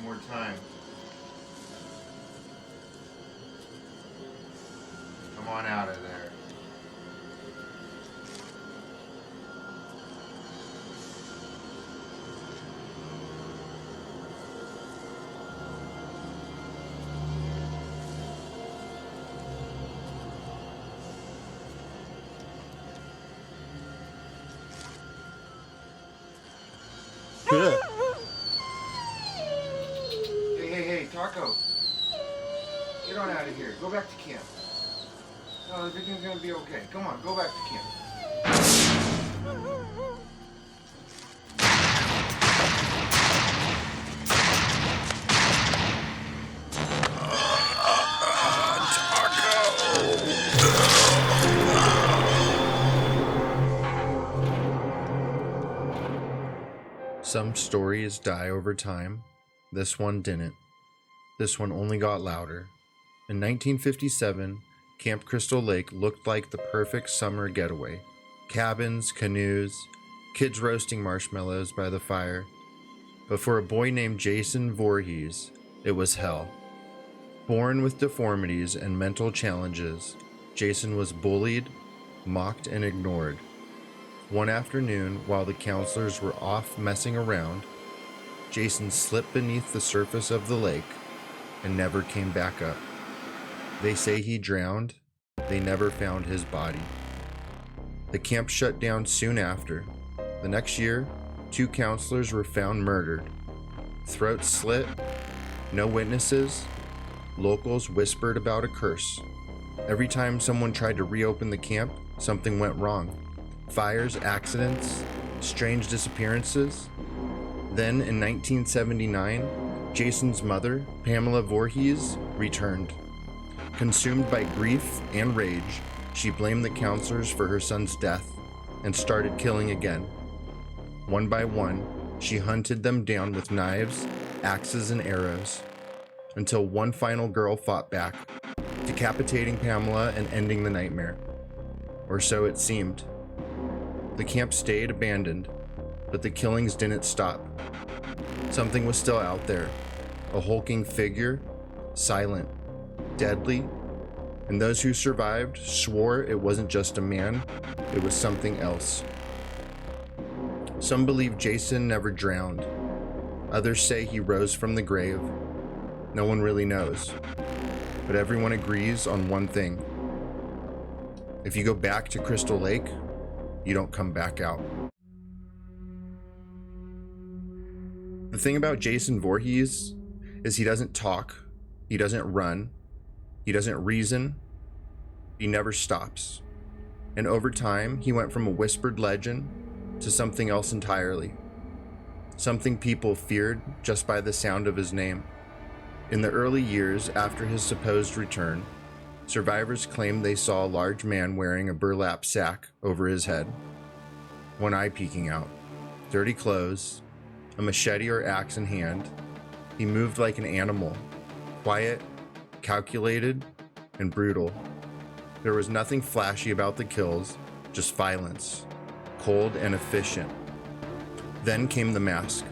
more time. Come on out of there. Hey, Taco. Get on out of here. Go back to camp. No, everything's gonna be okay. Come on, go back to camp. Some stories die over time. This one didn't. This one only got louder. In 1957, Camp Crystal Lake looked like the perfect summer getaway. Cabins, canoes, kids roasting marshmallows by the fire. But for a boy named Jason Voorhees, it was hell. Born with deformities and mental challenges, Jason was bullied, mocked, and ignored. One afternoon, while the counselors were off messing around, Jason slipped beneath the surface of the lake and never came back up. They say he drowned. They never found his body. The camp shut down soon after. The next year, 2 counselors were found murdered. Throats slit, no witnesses. Locals whispered about a curse. Every time someone tried to reopen the camp, something went wrong. Fires, accidents, strange disappearances. Then in 1979, Jason's mother, Pamela Voorhees, returned. Consumed by grief and rage, she blamed the counselors for her son's death and started killing again. One by one, she hunted them down with knives, axes, and arrows, until one final girl fought back, decapitating Pamela and ending the nightmare. Or so it seemed. The camp stayed abandoned, but the killings didn't stop. Something was still out there, a hulking figure, silent, deadly, and those who survived swore it wasn't just a man, it was something else. Some believe Jason never drowned. Others say he rose from the grave. No one really knows, but everyone agrees on one thing. If you go back to Crystal Lake, you don't come back out. The thing about Jason Voorhees is he doesn't talk, he doesn't run, he doesn't reason, he never stops. And over time, he went from a whispered legend to something else entirely. Something people feared just by the sound of his name. In the early years after his supposed return, survivors claimed they saw a large man wearing a burlap sack over his head, one eye peeking out, dirty clothes, a machete or axe in hand. He moved like an animal, quiet, calculated, and brutal. There was nothing flashy about the kills, just violence, cold and efficient. Then came the mask.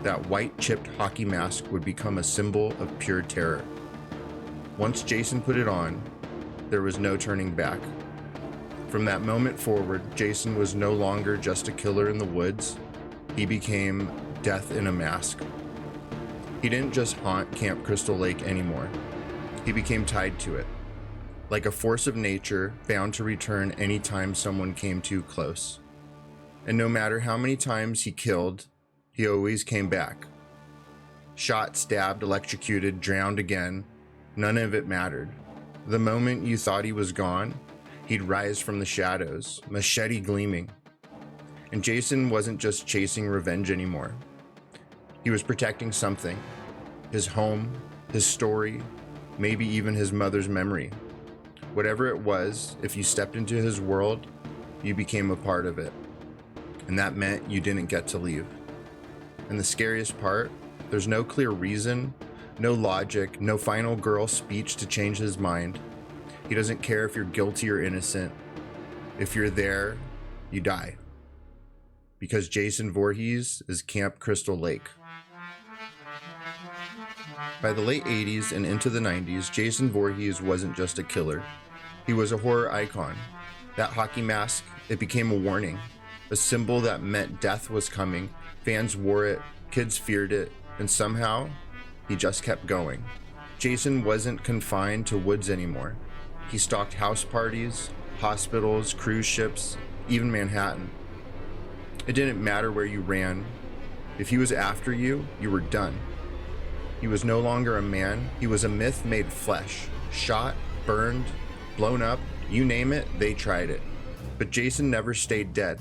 That white chipped hockey mask would become a symbol of pure terror. Once Jason put it on, there was no turning back. From that moment forward, Jason was no longer just a killer in the woods. He became death in a mask. He didn't just haunt Camp Crystal Lake anymore. He became tied to it, like a force of nature bound to return anytime someone came too close. And no matter how many times he killed, he always came back. Shot, stabbed, electrocuted, drowned again, none of it mattered. The moment you thought he was gone, he'd rise from the shadows, machete gleaming. And Jason wasn't just chasing revenge anymore. He was protecting something. His home, his story, maybe even his mother's memory. Whatever it was, if you stepped into his world, you became a part of it. And that meant you didn't get to leave. And the scariest part, there's no clear reason, no logic, no final girl speech to change his mind. He doesn't care if you're guilty or innocent. If you're there, you die. Because Jason Voorhees is Camp Crystal Lake. By the late 80s and into the 90s, Jason Voorhees wasn't just a killer. He was a horror icon. That hockey mask, it became a warning, a symbol that meant death was coming. Fans wore it, kids feared it, and somehow, he just kept going. Jason wasn't confined to woods anymore. He stalked house parties, hospitals, cruise ships, even Manhattan. It didn't matter where you ran. If he was after you, you were done. He was no longer a man, he was a myth made flesh. Shot, burned, blown up, you name it, they tried it. But Jason never stayed dead.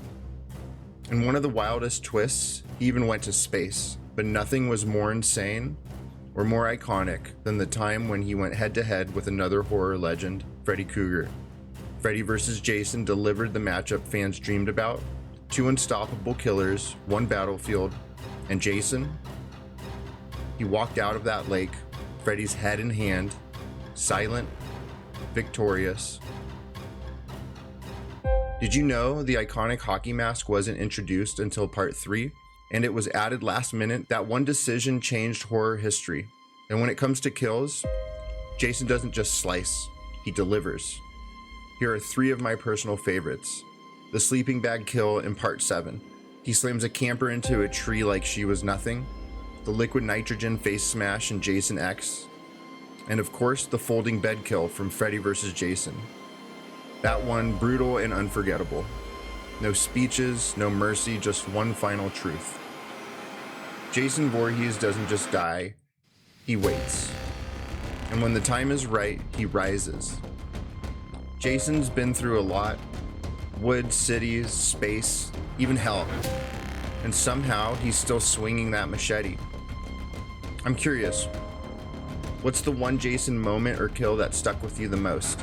In one of the wildest twists, he even went to space. But nothing was more insane or more iconic than the time when he went head-to-head with another horror legend, Freddy Krueger. Freddy vs. Jason delivered the matchup fans dreamed about. Two unstoppable killers, one battlefield, and Jason, he walked out of that lake, Freddy's head in hand, silent, victorious. Did you know the iconic hockey mask wasn't introduced until part 3? And it was added last minute? That one decision changed horror history. And when it comes to kills, Jason doesn't just slice, he delivers. Here are 3 of my personal favorites. The sleeping bag kill in part 7. He slams a camper into a tree like she was nothing. The liquid nitrogen face smash in Jason X. And of course, the folding bed kill from Freddy vs. Jason. That one, brutal and unforgettable. No speeches, no mercy, just one final truth. Jason Voorhees doesn't just die, he waits. And when the time is right, he rises. Jason's been through a lot. Woods, cities, space, even hell. And somehow he's still swinging that machete. I'm curious, what's the one Jason moment or kill that stuck with you the most?